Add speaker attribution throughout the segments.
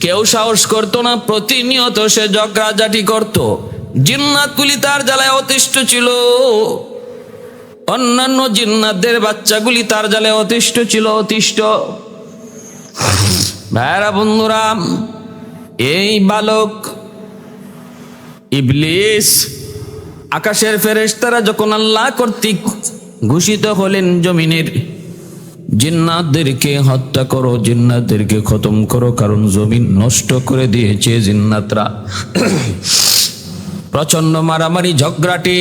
Speaker 1: কেউ সাহস করতো না, প্রতিনিয়ত সে ঝগড়াঝাটি করত। জিন্নাতগুলি তার জ্বালায় অতিষ্ঠ ছিল, অন্যান্য জিন্নাতদের বাচ্চাগুলি তার জ্বালায় অতিষ্ঠ ছিল, অতিষ্ঠ। ভাইরা বন্ধুরা, এই বালক ইবলিস আকাশের ফেরেশতারা যখন আল্লাহ কর্তৃক ঘোষিত হলেন জমিনের জিন্নাতদেরকে হত্যা করো, জিন্নাতদেরকে খতম করো, কারণ জমিন নষ্ট করে দিয়েছে জিন্নাতরা। প্রচন্ড মারামারি ঝগড়াটি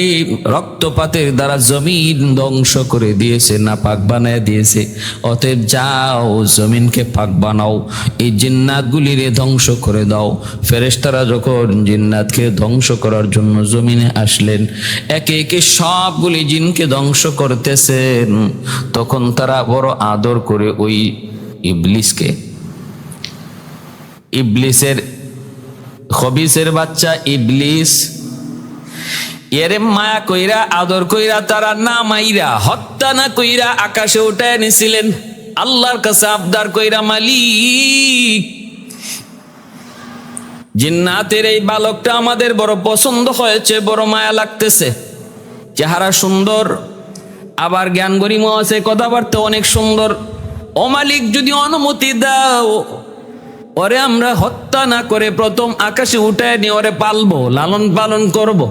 Speaker 1: রক্তপাতের দ্বারা জমিন ধ্বংস করে দিয়েছে, নাপাক বানায় দিয়েছে। অতএব যাও, জমিনকে পাক বানাও, এই জিন্নাতগুলিরে ধ্বংস করে দাও। ফেরেশতারা যখন জিন্নাতকে ধ্বংস করার জন্য জমিনে আসলেন, একে একে সবগুলি জিনকে ধ্বংস করতেছেন, তখন তারা বড় আদর করে ওই ইবলিসকে, ইবলিসের খবিসের বাচ্চা ইবলিস, এরে মায়া কইরা আদর কইরা তারা না মাইরা হত্যা না কইরা আকাশে উঠায় নিছিলেন। আল্লাহর কাছে আবদার কইরা, মালিক, জিন্নাতের এই বালকটা আমাদের বড় পছন্দ হয়েছে, বড় মায়া লাগতেছে, চেহারা সুন্দর, আবার জ্ঞান গরিমা আছে, কথাবার্তা অনেক সুন্দর। ও মালিক, যদি অনুমতি দাও, ওরে আমরা হত্যা না করে প্রথম আকাশে উঠায় নিয়ে ওরে পালবো, লালন পালন করব।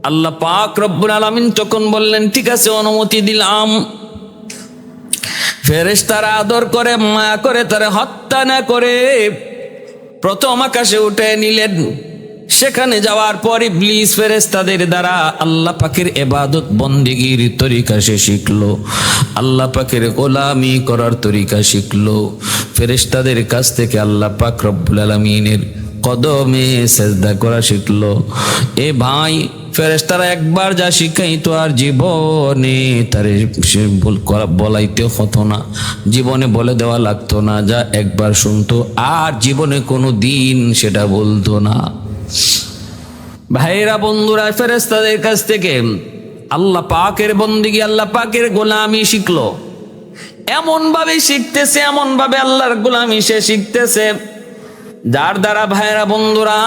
Speaker 1: আল্লাহ পাক রব্বুল আলামিন তখন বললেন, ঠিক আছে, অনুমতি দিলাম। ফেরেশতারা আদর করে মায়া করে তারা হত্যা না করে প্রথম আকাশে উঠে নিলেন। সেখানে যাওয়ার পর ইবলিস ফেরেশতাদের দ্বারা আল্লাহ পাকের ইবাদত বন্দেগীর তরিকা সে শিখলো, আল্লাহ পাকের গোলামি করার তরিকা শিখলো। ফেরেশতাদের কাছ থেকে আল্লাহ পাক রব্বুল আলামিনের কদমে সেজদা করা শিখলো। এ ভাই, ফেরেশতারা একবার যা শিখাইতো আর জীবনে তারে বলাইতে হতো না, জীবনে বলে দেওয়া লাগতো না। যা একবার শুনতো আর জীবনে কোনো দিন সেটা বলতো না। ভাইরা বন্ধুরা, ফেরেশতাদের কাছ থেকে আল্লাহ পাকের বন্দেগী, আল্লাহ পাকের গোলামি শিখলো। এমন ভাবে শিখতেছে, এমন ভাবে আল্লাহর গোলামি সে শিখতেছে, যার দ্বারা ভাইরা বন্ধুরা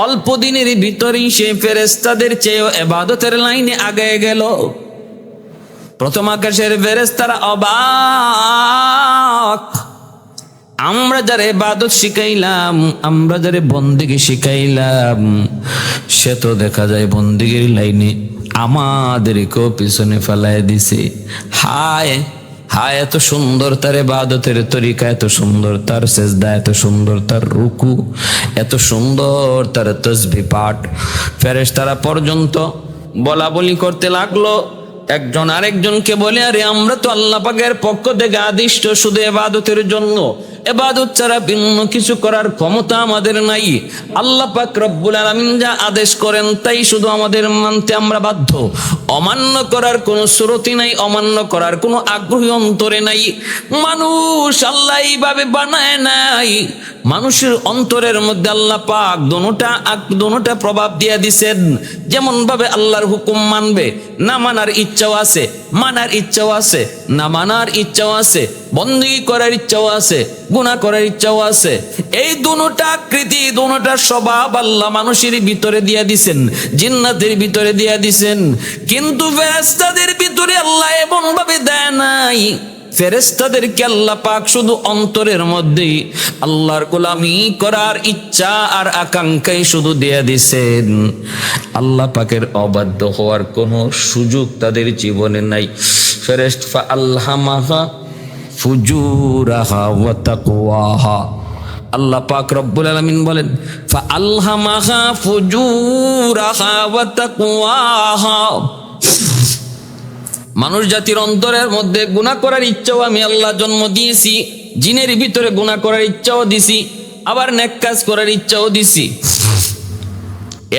Speaker 1: অল্প দিনের ভিতরেই সে ফেরেশতাদের চেয়ে ইবাদতের লাইনে আগায় গেল। প্রথম আকাশের ফেরেশতারা অবাক, আমরা যারা ইবাদত শিখাইলাম, আমরা যারা বন্দেগী শিখাইলাম, সে তো দেখা যায় বন্দেগীর লাইনে আমাদেরকেও পিছনে ফেলায় দিছে। হায় হায়, এত সুন্দর তার ইবাদতের তরিকা, এত সুন্দর তার সেজদা, এত সুন্দর তার রুকু, এত সুন্দর তার তাসবিহ পাঠ। ফেরেশতারা পর্যন্ত বলা বলি করতে লাগলো, একজন আরেকজনকে বলে, আরে আমরা তো আল্লাহ পাকের পক্ষ থেকে আদিষ্ট শুধু ইবাদতের জন্য, ইবাদত ছাড়া ভিন্ন কিছু করার ক্ষমতা আমাদের নাই। আল্লাহ পাক রব্বুল আলামিন যা আদেশ করেন তাই শুধু আমাদের মানতে আমরা বাধ্য, অমান্য করার কোনো সুরতি নাই, অমান্য করার কোনো আগ্রহী অন্তরে নাই। মানুষ আল্লাহ এইভাবে বানায় নাই, মানুষের অন্তরের মধ্যে আল্লাহ পাক দোনোটা প্রভাব দিয়ে দিছেন। যেমন ভাবে আল্লাহর হুকুম মানবে, না মানার ইচ্ছাও আছে, মানার ইচ্ছাও আছে, না মানার ইচ্ছাও আছে, বন্দেগী করার ইচ্ছাও আছে, গুনাহ করার ইচ্ছাও আছে। এই দুটা আকৃতি, দুটা স্বভাব আল্লাহ মানুষের ভিতরে দিয়ে দিছেন, জিন্নাতের ভিতরে দিয়ে দিছেন। কিন্তু ফেরেশতাদের ভিতরে আল্লাহ এমন ভাবে দেয় নাই। ফেরেশতাদেরকে আল্লাহ পাক শুধু অন্তরের মধ্যেই আল্লাহর গোলামি করার ইচ্ছা আর আকাঙ্ক্ষাই শুধু দিয়ে দিছেন। আল্লাহ পাকের অবাধ্য হওয়ার কোনো সুযোগ তাদের জীবনে নাই। ফেরেশতা আল্লামাহা ফুজুরাহা ওয়া তাকওয়াহা, আল্লাহ পাক রব্বুল আলামিন বলেন, ফাআলহামাহা ফুজুরাহা ওয়া তাকওয়াহা। মানুষ জাতির অন্তরের মধ্যে গুনাহ করার ইচ্ছাও আমি আল্লাহ জন্ম দিয়েছি, জিনের ভিতরে গুনাহ করার ইচ্ছাও দিছি, আবার নেক কাজ করার ইচ্ছাও দিছি।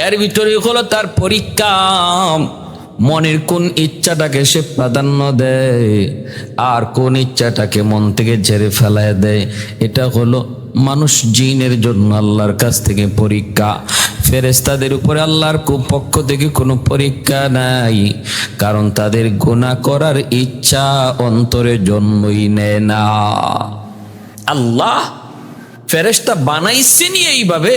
Speaker 1: এর ভিতরে হলো তার পরীক্ষা, মনের কোন ইচ্ছাটাকে সে প্রাধান্য দেয় আর কোন ইচ্ছাটাকে মন থেকে ঝেড়ে ফেলায় দেয়। এটা হলো মানুষ জিনের জন্য আল্লাহর কাছ থেকে পরীক্ষা। ফেরেশতাদের উপরে আল্লাহর পক্ষ থেকে কোনো পরীক্ষা নাই, কারণ তাদের গুনাহ করার ইচ্ছা অন্তরে জন্মই নেয় না। আল্লাহ ফেরেশতা বানাইছেনি এইভাবে,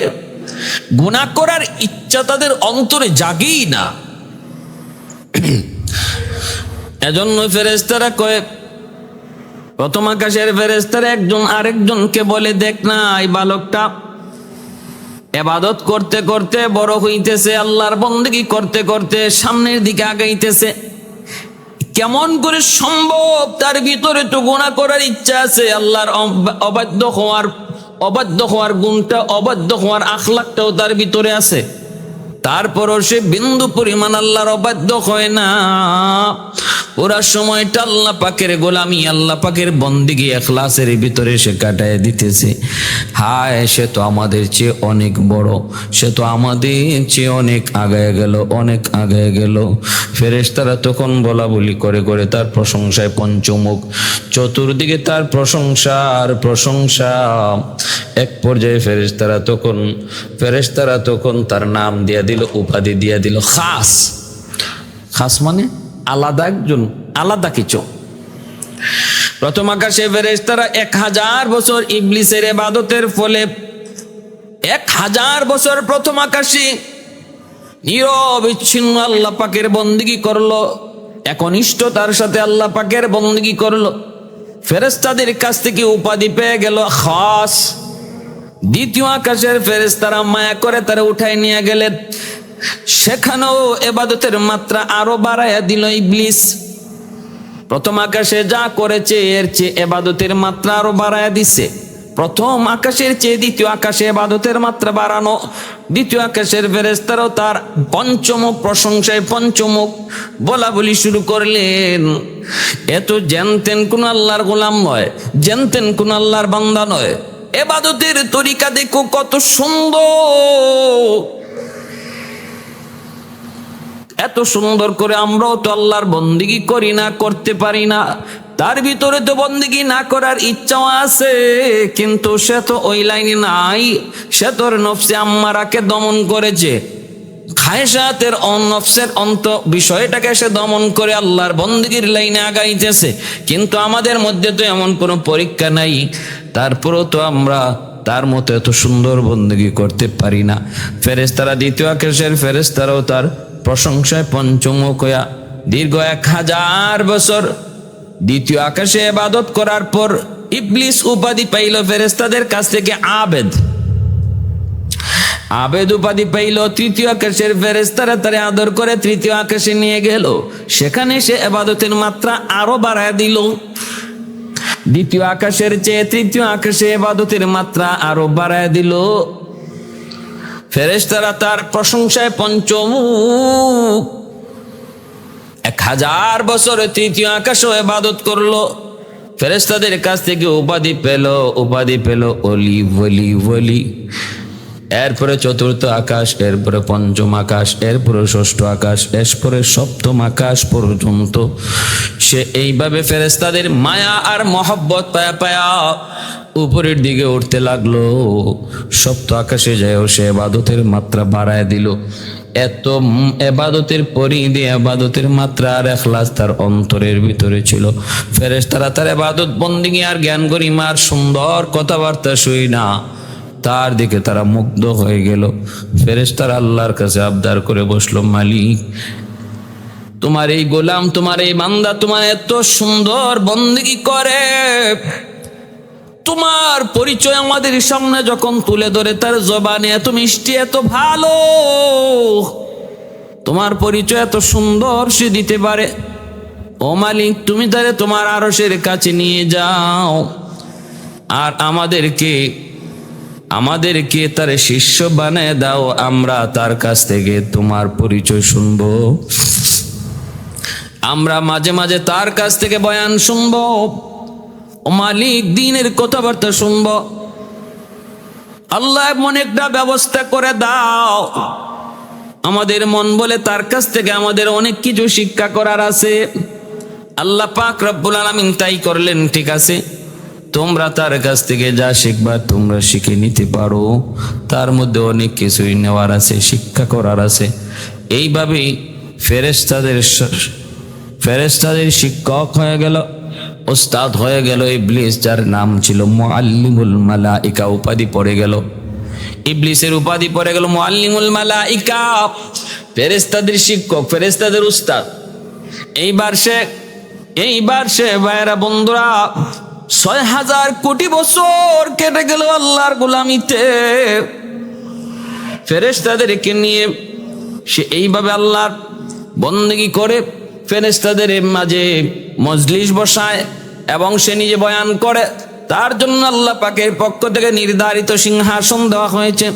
Speaker 1: গুনাহ করার ইচ্ছা তাদের অন্তরে জাগেই না। এজন্য ফেরেশতারা কয়, প্রথম আকাশের ফেরেশতারা একজন আরেকজনকে বলে, দেখ না এই বালকটা ইবাদত করতে করতে বড় হইতেছে, আল্লাহর বন্দেগী করতে করতে সামনের দিকে আগাইতেছে, কেমন করে সম্ভব? তার ভিতরে তো গুনাহ করার ইচ্ছা আছে, আল্লাহর অবাধ্য হওয়ার গুণটা, অবাধ্য হওয়ার আখলাকটাও তার ভিতরে আছে, তারপরও সে বিন্দু পরিমাণ আল্লাহর অবাধ্য হয় না। পুরা সময়টা আল্লাহ পাকের গোলামি, আল্লাহ পাকের বন্দেগী ইখলাসের ভিতরে সে কাটায় দিতেছে। হায়, সে তো আমাদের চেয়ে অনেক বড়, সে তো আমাদের চেয়ে অনেক আগায় গেল, অনেক আগায় গেল। ফেরেশতারা তখন বলা বলি করে করে তার প্রশংসায় পঞ্চমুখ, চতুর্দিকে তার প্রশংসার প্রশংসা। এক পর্যায়ে ফেরেশতারা তখন তার নাম দিয়া দিল, উপাধি দিয়া দিল খাস। খাস মানে আলাদা, একজন আলাদা কিছু। প্রথম আকাশে ফেরেশতারা 1000 বছর ইবলিসের ইবাদতের ফলে 1000 বছর প্রথম আকাশে নিরবিচ্ছিন্ন আল্লাহ পাকের বন্দেগী করলো, একনিষ্ঠতার সাথে আল্লাহ পাকের বন্দেগী করলো। ফেরেশতাদের কাছ থেকে উপাধি পেয়ে গেল খাস। দ্বিতীয় আকাশের ফেরেশতারা মায়া করে তারা উঠায় নিয়ে গেলেন, সেখানেও ইবাদতের মাত্রা আরো বাড়াইয়া দিল ইবলিস। প্রথম আকাশে যা করেছে এর চেয়ে ইবাদতের মাত্রা আরো বাড়াইয়া দিছে। প্রথম আকাশের চেয়ে দ্বিতীয় আকাশে ইবাদতের মাত্রা বাড়ানো। দ্বিতীয় আকাশের ফেরেশতারাও তার পঞ্চমুখ প্রশংসায় পঞ্চমুখ বলা বলি শুরু করলেন। এত জানতেন কোন আল্লাহর গোলাম নয়, জানতেন কোন আল্লাহর বান্দা নয়। ইবাদতের তরিকা দেখো কত সুন্দর, এত সুন্দর করে আমরাও তো আল্লাহর বন্দেগী করি না, করতে পারি না। তার ভিতরে তো বন্দেগী না করার ইচ্ছাও আছে, কিন্তু সে তো ওই লাইনে নাই। সে তোর নফসে আম্মারাকে দমন করেছে, খায়সাতের নফসের অন্ত বিষয়টাকে সে দমন করে আল্লাহর বন্দেগীর লাইনে আগাইতেছে। কিন্তু আমাদের মধ্যে তো এমন কোনো পরীক্ষা নাই, তারপরেও তো আমরা তার মতো এত সুন্দর বন্দেগী করতে পারি না। ফেরেশতারা দ্বিতীয় আকাশের ফেরেশতারাও তার প্রশংসায় পঞ্চমুখ হইয়া দীর্ঘ 1000 বছর দ্বিতীয় আকাশে ইবাদত করার পর ইবলিস উপাধি পাইল ফেরেশতাদের কাছ থেকে আবেদ। আবেদ উপাধি পাইল। তৃতীয় আকাশের ফেরেশতারা তারে আদর করে তৃতীয় আকাশে নিয়ে গেল, সেখানে সে ইবাদতের মাত্রা আরো বাড়ায় দিল। দ্বিতীয় আকাশের চেয়ে তৃতীয় আকাশে ইবাদতের মাত্রা আরো বাড়ায় দিল। ফেরেশতারা তার প্রশংসায় পঞ্চমুখ। 1000 বছর তৃতীয় আকাশে ইবাদত করলো, ফেরেশতাদের কাছ থেকে উপাধি পেল ওলি ওলি ওলি। এরপরে চতুর্থ আকাশ, এরপরে পঞ্চম আকাশ, এরপরে ষষ্ঠ আকাশ, এরপরে সপ্তম আকাশ পর্যন্ত সে এইভাবে ফেরেশতাদের মায়া আর মহব্বত পায়া পায়া উপরের দিকে উঠতে লাগলো। সপ্ত আকাশে যায়ও সে ইবাদতের মাত্রা বাড়ায় দিল। এত ইবাদতের পরিধি, ইবাদতের মাত্রা আর ইখলাস তার অন্তরের ভিতরে ছিল। ফেরেশতারা তার ইবাদত বন্দেগী আর জ্ঞান গরিমার সুন্দর কথাবার্তা শুই না, তার দিকে তারা মুগ্ধ হয়ে গেল। ফেরেশতারা আল্লাহর কাছে আবদার করে বসলো, মালিক, তোমার এই গোলাম, তোমার এই বান্দা তোমার এত সুন্দর বন্দেগী করে, তোমার পরিচয় আমাদের সামনে যখন তুলে ধরে তার জবানে এত মিষ্টি, এত ভালো, তোমার পরিচয় এত সুন্দর সে দিতে পারে। ও মালিক, তুমি তারে তোমার আরশের কাছে নিয়ে যাও আর আমাদেরকে তার শিষ্য বানায় দাও, আমরা তার কাছ থেকে তোমার পরিচয় শুনবো, আমরা মাঝে মাঝে তার কাছ থেকে বয়ান শুনবো, ও মালিক দ্বীনের কথাবার্তা শুনবো। আল্লাহ এমন একটা ব্যবস্থা করে দাও, আমাদের মন বলে তার কাছ থেকে আমাদের অনেক কিছু শিক্ষা করার আছে। আল্লাহ পাক রব্বুল আলামিন তাই করলেন। ঠিক আছে, তোমরা তার কাছ থেকে যা শিখবা তোমরা শিখে নিতে পারো, তার মধ্যে অনেক কিছুই নেওয়ার আছে, শিক্ষা করার আছে। এইভাবেই ফেরেশতাদের শিক্ষক হয়ে গেল। ওস্তাদ হয়ে গেল ইবলিস, যার নাম ছিল মুআল্লিমুল মালাইকা, উপাধি পড়ে গেল ইবলিসের উপাধি পড়ে গেল মুআল্লিমুল মালাইকা, ফেরেশতাদের শিক্ষক, ফেরেশতাদের উস্তাদ। এইবার সে ভাইরা বন্ধুরা ৬,০০০ কোটি বছর কেটে গেল আল্লাহর গোলামিতে, ফেরেশতাদেরকে নিয়ে সে এইভাবে আল্লাহর বন্দেগী করে, ফেরেশতাদের মাঝে মজলিস বসায় এবং সে নিজে বয়ান করে। তার জন্য আল্লাহ পাকের পক্ষ থেকে নির্ধারিত সিংহাসন দেওয়া হয়েছে।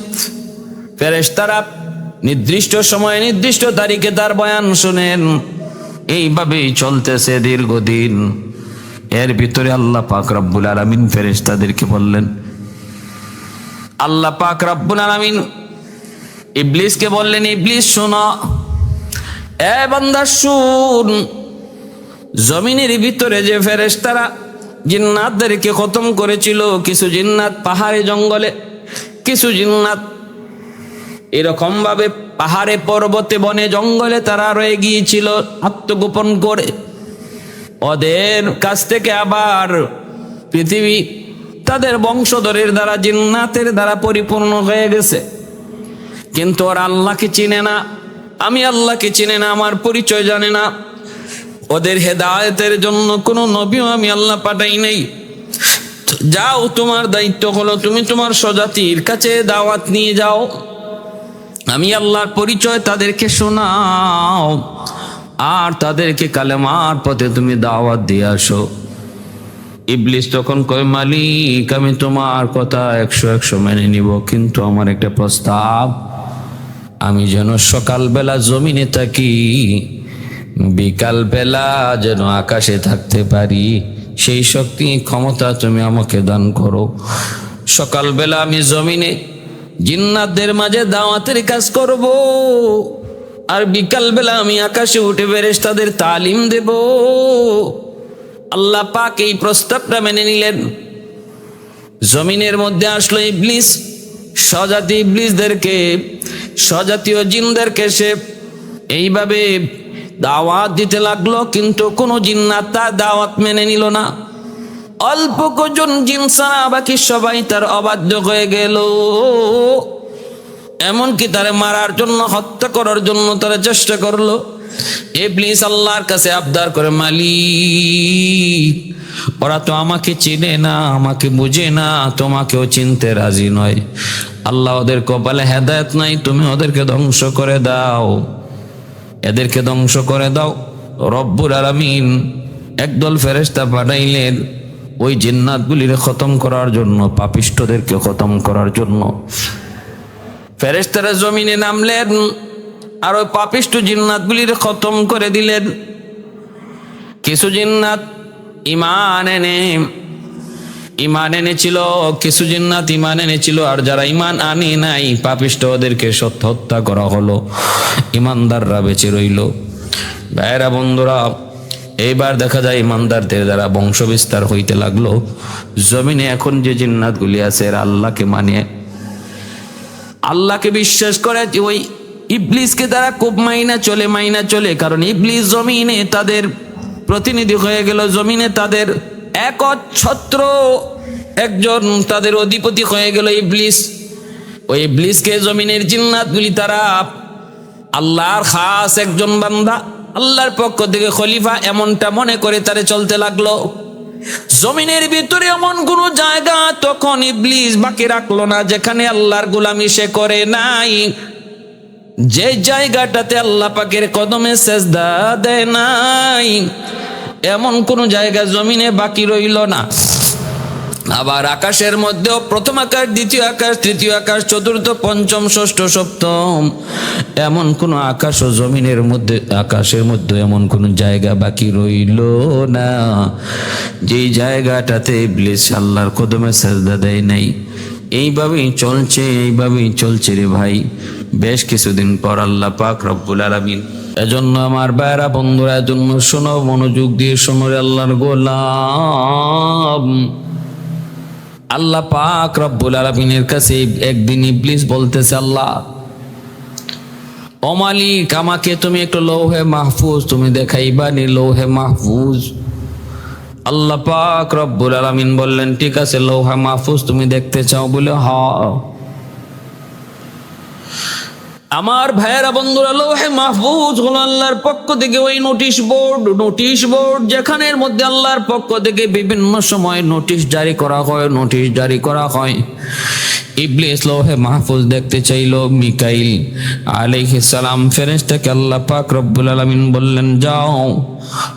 Speaker 1: ফেরেশতারা নির্দিষ্ট সময়ে নির্দিষ্ট তারিখে তার বয়ান শুনেন। এইভাবেই চলতেছে দীর্ঘদিন। এর ভিতরে আল্লাহ পাক রব্বুল আলামিন ফেরেশতাদেরকে বললেন, আল্লাহ পাক রব্বুল আলামিন ইবলিসকে বললেন, ইবলিস শোনো, এ বান্দা শুন, জমিনের ভিতরে যে ফেরেশতারা জিন্নাতদেরকে খতম করেছিল, কিছু জিন্নাত পাহাড়ে জঙ্গলে, কিছু জিন্নাত এরকম ভাবে পাহাড়ে পর্বতে বনে জঙ্গলে তারা রয়ে গিয়েছিল আত্মগোপন করে। ওদের কাছ থেকে আবার পৃথিবী তাদের বংশধরের দ্বারা জিন্নাতের দ্বারা পরিপূর্ণ হয়ে গেছে, কিন্তু ওরা আল্লাহকে চিনে না, আমি আল্লাহকে চিনে না, আমার পরিচয় জানে না। ওদের হেদায়েতের জন্য কোনো নবীও আমি আল্লাহ পাঠাই নাই। যাও, তোমার দায়িত্ব হলো তুমি তোমার স্বজাতির কাছে দাওয়াত নিয়ে যাও, আমি আল্লাহর পরিচয় তাদেরকে শোনাও, আর তাদেরকে কালেমার পথে তুমি দাওয়াত দিয়ে আসো। ইবলিস তখন কয়, মালিক আমি তোমার কথা 100 মেনে নিব, কিন্তু আমার একটা প্রস্তাব, আমি যেন সকালবেলা জমিনে থাকি, বিকালবেলা যেন আকাশে থাকতে পারি, সেই শক্তি ক্ষমতা তুমি আমাকে দান করো। সকালবেলা আমি জমিনে জিন্নাতদের মাঝে দাওয়াতের কাজ করব, আর বিকালবেলা আমি আকাশে উঠে ফেরেশতাদের তালিম দেব। আল্লাহ পাক এই প্রস্তাবটা মেনে নিলেন। জমিনের মধ্যে আসলো ইবলিস, স্বজাতি ইবলিসদেরকে, স্বজাতীয় জিনদেরকে সে এইভাবে দাওয়াত দিতে লাগলো, কিন্তু কোনো জিন্নাত তার দাওয়াত মেনে নিল না। অল্প কজন জিন ছাড়া বাকি সবাই তার অবাধ্য হয়ে গেল। এমনকি তারে মারার জন্য, হত্যা করার জন্য তারা চেষ্টা করলো। ইবলিস আল্লাহর কাছে আবদার করে, মালিক ওরা তো আমাকে চিনে না, আমাকে বুঝে না, তোমাকেও চিনতে রাজি নয়। আল্লাহ ওদের কপালে হেদায়েত নাই, তুমি ওদেরকে ধ্বংস করে দাও, এদেরকে ধ্বংস করে দাও। রব্বুল আলামিন একদল ফেরেশতা পাঠাইলেন ওই জিন্নাতগুলির খতম করার জন্য, পাপিষ্ঠদেরকে খতম করার জন্য। ফেরেশতারা জমিনে নামলেন আর ওই পাপিষ্ঠ জিন্নাতগুলির খতম করে দিলেন। কিছু জিন্নাত ইমান এনেছিল, কিছু জিন্নাত ইমান এনেছিল, আর যারা ইমান আনে নাই পাপিষ্ঠ ওদেরকে হত্যা করা হলো, ইমানদাররা বেঁচে রইল। ভাইরা বন্ধুরা, এইবার দেখা যায় ইমানদারদের দ্বারা বংশ বিস্তার হইতে লাগলো। জমিনে এখন যে জিন্নাতগুলি আছে এরা আল্লাহকে মানে, আল্লাহকে বিশ্বাস করে। ওই ইবলিসকে তারা খুব মাইনা চলে, কারণ ইবলিস জমিনে তাদের প্রতিনিধি হয়ে গেল, জমিনে তাদের একচ্ছত্র একজন তাদের অধিপতি হয়ে গেল ইবলিস। ওই ইবলিসকে জমিনের জিন্নাতগুলি তারা আল্লাহর খাস একজন বান্দা, আল্লাহর পক্ষ থেকে খলিফা এমনটা মনে করে তারে চলতে লাগলো। জমিনের ভিতরে এমন কোন জায়গা তখন ইবলিস বাকি রাখলো না যেখানে আল্লাহর গোলামি সে করে নাই, যে জায়গাটাতে আল্লাহ পাকের কদমে সেজদা দেয় নাই, এমন কোন জায়গা জমিনে বাকি রইল না। আবার আকাশের মধ্যেও প্রথম আকাশ, দ্বিতীয় আকাশ, তৃতীয় আকাশ, চতুর্থ, পঞ্চম, ষষ্ঠ, সপ্তম, এমন কোন আকাশ ও জমিনের মধ্যে, আকাশের মধ্যে এমন কোন জায়গা বাকি রইল না যেই জায়গাটাতে ইবলিস আল্লাহর কদমে সেজদা দেয় নাই। এইভাবেই চলছে রে ভাই। বেশ কিছুদিন পর আল্লাহ পাক রব্বুল আলামিন, এজন্য আমার ভাইরা বন্ধুরা, এজন্য শোনো, মনোযোগ দিয়ে শোনো রে আল্লাহর গোলাম। আল্লাহ পাক রব্বুল আলামিনের কাছে একদিন ইবলিস বলতেছে, আল্লাহ ও মালিক, আমাকে তুমি একটু লৌহে মাহফুজ তুমি দেখাইবা নি, লৌহে মাহফুজ আল্লাহ পাক রব্বুল আলামিন বললেন, ঠিক আছে লৌহে মাহফুজ তুমি দেখতে চাও? বলে হ্যাঁ। আমার ভাইয়েরা বন্ধুরা, লৌহে মাহফুজ হলো আল্লাহর পক্ষ থেকে ওই নোটিশ বোর্ড যেখানের মধ্যে আল্লাহর পক্ষ থেকে বিভিন্ন সময় নোটিশ জারি করা হয়। ইবলিস লৌহে মাহফুজ দেখতে চাইলো। মিকাইল আলাইহিস সালাম ফেরেশতাকে আল্লাহ পাক রব্বুল আলামিন বললেন, যাও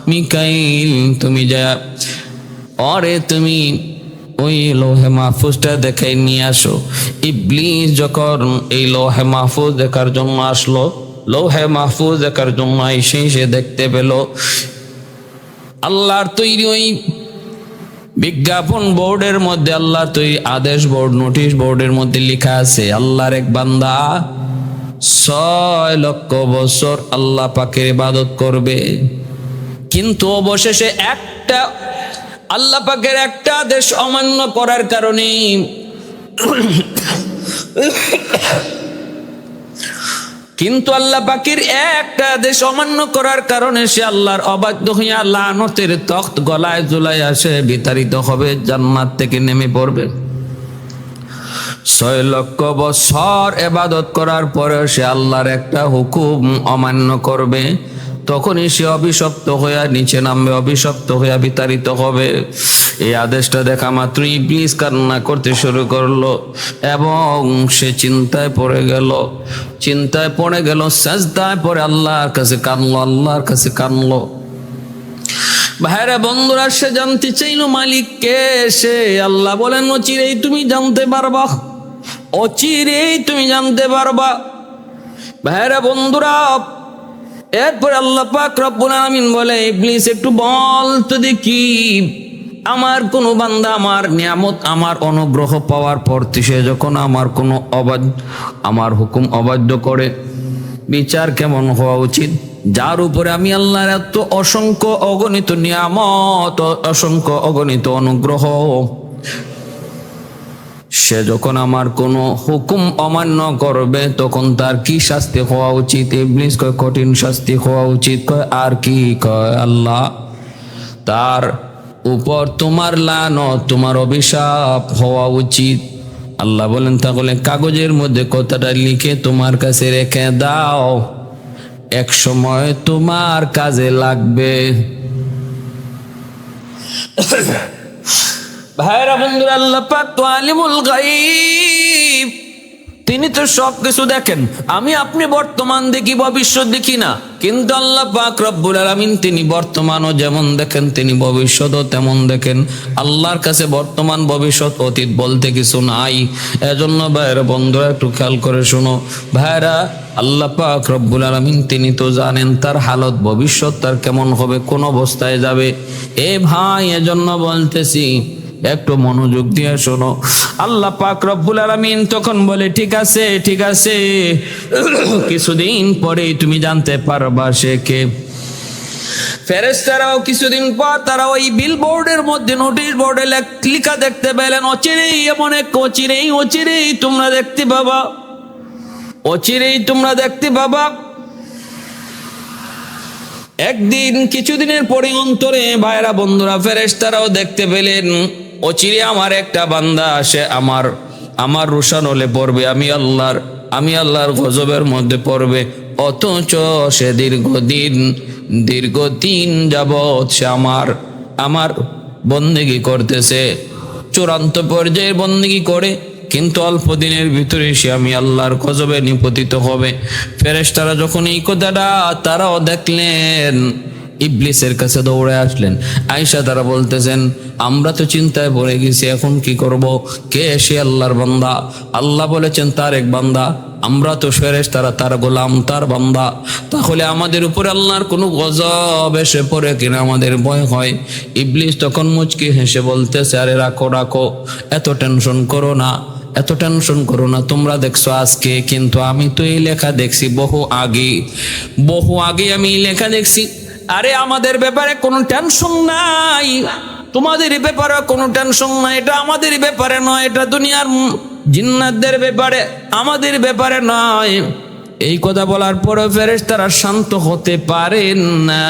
Speaker 1: মিকাইল তুমি যা তুমি ওই লৌহে মাহফুজটা দেখাই নিয়ে আসো। ইবলিস যখন এই লৌহে মাহফুজ দেখার জন্য আসলো, লৌহে মাহফুজ দেখার জন্য সে দেখতে পেল আল্লাহর তৈরি ওই বিজ্ঞাপন বোর্ডের মধ্যে, আল্লাহর তৈরি আদেশ বোর্ড, নোটিশ বোর্ডের মধ্যে লেখা আছে আল্লাহর এক বান্দা 6 লক্ষ বছর আল্লাহ পাকের ইবাদত করবে, কিন্তু অবশেষে একটা আল্লাহ পাকের একটা আদেশ অমান্য করার কারণে আল্লাহ পাকের একটা আদেশ অমান্য করার কারণে সে আল্লাহর অবাধ্য হইয়া লানতের তখ্ত গলায় ঝুলাই আসে বিতাড়িত হবে, জান্নাত থেকে নেমে পড়বে। 6 লক্ষ বছর ইবাদত করার পরে সে আল্লাহর একটা হুকুম অমান্য করবে, তখনই সে অভিশপ্ত হইয়া নিচে নামবে, অভিশপ্ত হইয়া বিতাড়িত হবে। এই আদেশটা দেখা মাত্র ইবলিস কান্না করতে শুরু করলো এবং সে চিন্তায় পড়ে গেল, সাজদায় পড়ে আল্লাহর কাছে কানলো। ভাইরা বন্ধুরা, সে জানতে চাইলো মালিক কে সে। আল্লাহ বলেন, অচিরেই তুমি জানতে পারবা। ভাইরা বন্ধুরা, এরপর আল্লাহ পাক রব্বুল আলামিন বলে, ইবলিস একটু বল তো দেখি, আমার কোন বান্দা আমার নিয়ামত আমার অনুগ্রহ পাওয়ার পর সে যখন আমার হুকুম অবাধ্য করে, বিচার কেমন হওয়া উচিত? যার উপরে আমি আল্লাহর এত অসংখ্য অগণিত নিয়ামত, অসংখ্য অগণিত অনুগ্রহ, সে যখন আমার কোন হুকুম অমান্য করবে তখন তার কি শাস্তি হওয়া উচিত? ইবলিস কয়, কঠিন শাস্তি হওয়া উচিত। কয় আর কি? কয় আল্লাহ তার উপর তোমার লানত, তোমার অভিশাপ হওয়া উচিত। আল্লাহ বলেন, তাহলে কাগজের মধ্যে কথাটা লিখে তোমার কাছে রেখে দাও, এক সময় তোমার কাজে লাগবে। ভাইরা বন্ধুরা, আল্লাহ পাক তো আলিমুল গায়ব, তিনি তো সবকিছু দেখেন। আমি আপনি বর্তমান দেখি, ভবিষ্যৎ দেখি না, কিন্তু আল্লাহ পাক রব্বুল আলামিন তিনি বর্তমানও যেমন দেখেন, তিনি ভবিষ্যৎও তেমন দেখেন। আল্লাহর কাছে বর্তমান ভবিষ্যৎ অতীত বলতে কিছু নাই। এজন্য ভাইরা বন্ধুরা একটু খেয়াল করে শোনো। ভাইরা, আল্লাহ পাক রব্বুল আলামিন তিনি তো জানেন তার হালত, ভবিষ্যৎ তার কেমন হবে, কোন অবস্থায় যাবে। এ ভাই, এজন্য বলতেছি একটু মনোযোগ দিয়ে শোনো। আল্লাহ পাক রব্বুল আলামিন তখন বলে, ঠিক আছে কিছুদিন পরেই তুমি জানতে পারবা সে কে। ফেরেশতারাও কিছুদিন পর তারা ওই বিলবোর্ডের মধ্যে, নোটিশ বোর্ডে লেখা দেখতে পেলেন, অচিরেই এমন এক অচিরেই তোমরা দেখতে পাবা। একদিন কিছুদিনের পরে অন্তরে ভাইরা বন্ধুরা, ফেরেশতারাও দেখতে পেলেন অচিরে আমার একটা বান্দা আসে, আমার রোশানলে পড়বে, আমি আল্লাহর গজবের মধ্যে পড়বে। অথচ সে দীর্ঘদিন যাবৎ সে আমার বন্দেগী করতেছে, চূড়ান্ত পর্যায়ের বন্দেগী করে, কিন্তু অল্প দিনের ভিতরে সে আমি আল্লাহর গজবে নিপতিত হবে। ফেরেশতারা যখন এই কথাটা তারাও দেখলেন, ইবলিসের কাছে দৌড়ে আসলেন। আয়েশা তারা বলতেছেন, আমরা তো চিন্তায় পড়ে গেছি, এখন কি করব? কে সে? আল্লাহর বান্দা। আল্লাহ বলেছেন তার এক বান্দা, আমরা তো ফেরেশতারা তার গোলাম, তার বান্দা, তাহলে আমাদের উপরে আল্লাহর কোনো গজব এসে পড়ে কিনা আমাদের ভয় হয়। ইবলিস তখন মুচকি হেসে বলতেছে, আরে রাখো, এত টেনশন করো না, তোমরা দেখছো আজকে, কিন্তু আমি তো এই লেখা দেখছি বহু আগে আমি এই লেখা দেখছি। আরে আমাদের ব্যাপারে কোনো টেনশন নাই, তোমাদের ব্যাপারে কোনো টেনশন নাই, এটা আমাদের ব্যাপারে নয়, এটা দুনিয়ার জিন্নাতদের ব্যাপারে, আমাদের ব্যাপারে নয়। এই কথা বলার পরে ফেরেশতারা শান্ত হতে পারেন না।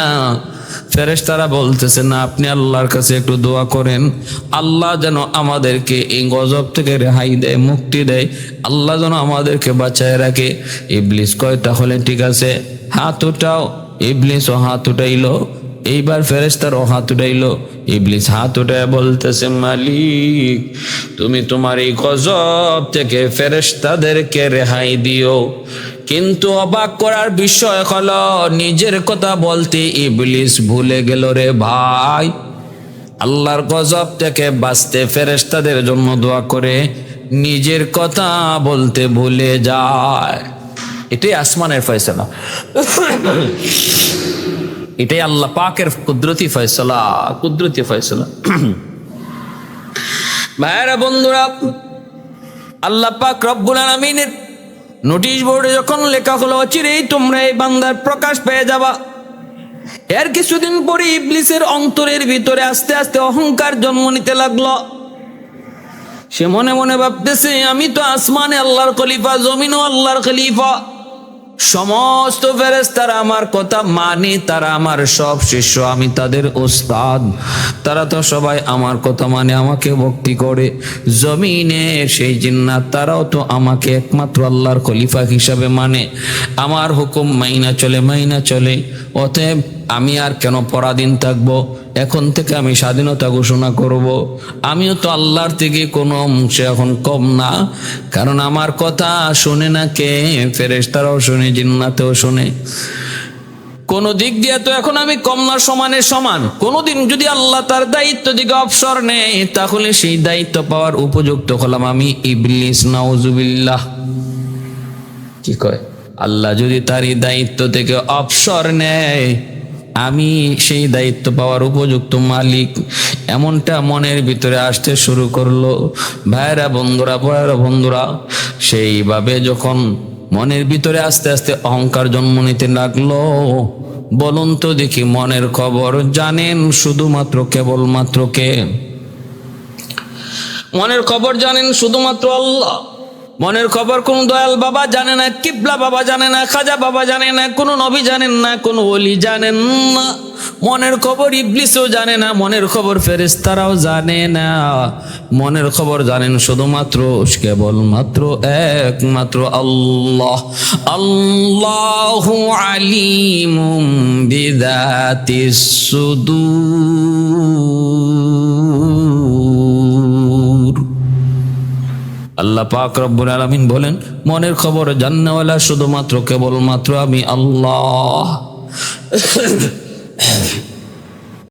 Speaker 1: ফেরেশতারা বলতেছে না, আপনি আল্লাহর কাছে একটু দোয়া করেন, আল্লাহ যেন আমাদেরকে এই গজব থেকে রেহাই দেয়, মুক্তি দেয়, আল্লাহ যেন আমাদেরকে বাঁচায় রাখে। ইবলিস কয় তাহলে ঠিক আছে, হাত উঠাও। ইবলিসও হাত উঠাইলো, এইবার ফেরেশতারও হাত উঠাইলো। ইবলিস হাত উঠায় বলতেছে, মালিক তুমি তোমার এই গজব থেকে ফেরেশতাদেরকে রেহাই দিও। কিন্তু অবাক করার বিষয় হলো, নিজের কথা বলতে ইবলিস ভুলে গেল রে ভাই। আল্লাহর গজব থেকে বাঁচতে ফেরেশতাদের জন্য দোয়া করে, নিজের কথা বলতে ভুলে যায়। এটাই আসমানের ফয়সালা, এটাই আল্লাহ পাকের কুদরতি ফয়সালা, কুদরতি ফয়সালা। ভাইরা বন্ধুরা, আল্লাহ পাক রব্বুল আলামিনের নোটিশ বোর্ডে যখন লেখা হলো অচিরেই তোমরা এই বান্দার প্রকাশ পেয়ে যাবা, এর কিছুদিন পরে ইবলিসের অন্তরের ভিতরে আস্তে আস্তে অহংকার জন্ম নিতে লাগলো। সে মনে মনে ভাবতেছে, আমি তো আসমানে আল্লাহর খলিফা, জমিনও আল্লাহর খলিফা, সমস্ত ফেরেশতারা আমার কথা মানে, তারা আমার সব শিষ্য, আমি তাদের ওস্তাদ, তারা তো সবাই আমার কথা মানে, আমাকে ভক্তি করে। জমিনে সেই জিন্নাত তারাও তো আমাকে একমাত্র আল্লাহর খলিফা হিসাবে মানে, আমার হুকুম মাইনা চলে, মাইনা চলে। অতএব আমি আর কেন পরাধীন থাকবো? এখন থেকে আমি স্বাধীনতা ঘোষণা করব। আমিও তো আল্লাহর থেকে কোনো অংশে এখন কম না, কারণ আমার কথা শুনে না কে? ফেরেশতারাও শুনে, জিন্নাতেও শুনে। কোন দিক দিয়ে তো এখন আমি কম না, সমানে সমান। কোনদিন যদি আল্লাহ তার দায়িত্ব দিকে অবসর নেয়, তাহলে সেই দায়িত্ব পাওয়ার উপযুক্ত হলাম আমি ইবলিস, নাউজুবিল্লাহ। কি কয়? আল্লাহ যদি তার এই দায়িত্ব থেকে অবসর নেয়, আমি সেই দায়িত্ব পাওয়ার উপযুক্ত মালিক, এমনটা মনের ভিতরে আসতে শুরু করলো। ভাইরা বন্ধুরা, ভাইরা বন্ধুরা, সেইভাবে যখন মনের ভিতরে আস্তে আস্তে অহংকার জন্ম নিতে লাগলো, বলুন তো দেখি মনের খবর জানেন শুধুমাত্র কেবলমাত্র কে? মনের খবর জানেন শুধুমাত্র আল্লাহ। মনের খবর কোন দয়াল বাবা জানে না, কিবলা বাবা জানে না, খাজা বাবা জানে না, কোন নবী জানেন না, কোন ওলি জানেন না। মনের খবর ইবলিসও জানে না, মনের খবর ফেরেশতারাও জানে না। মনের খবর জানেন শুধুমাত্র কেবলমাত্র একমাত্র আল্লাহ। আল্লাহু আলিমুম বিযাতিস সুদূর। আল্লাহ পাক রব্বুল আলামিন বলেন, মনের খবর জান্নাওয়ালা শুধুমাত্র কেবলমাত্র আমি আল্লাহ।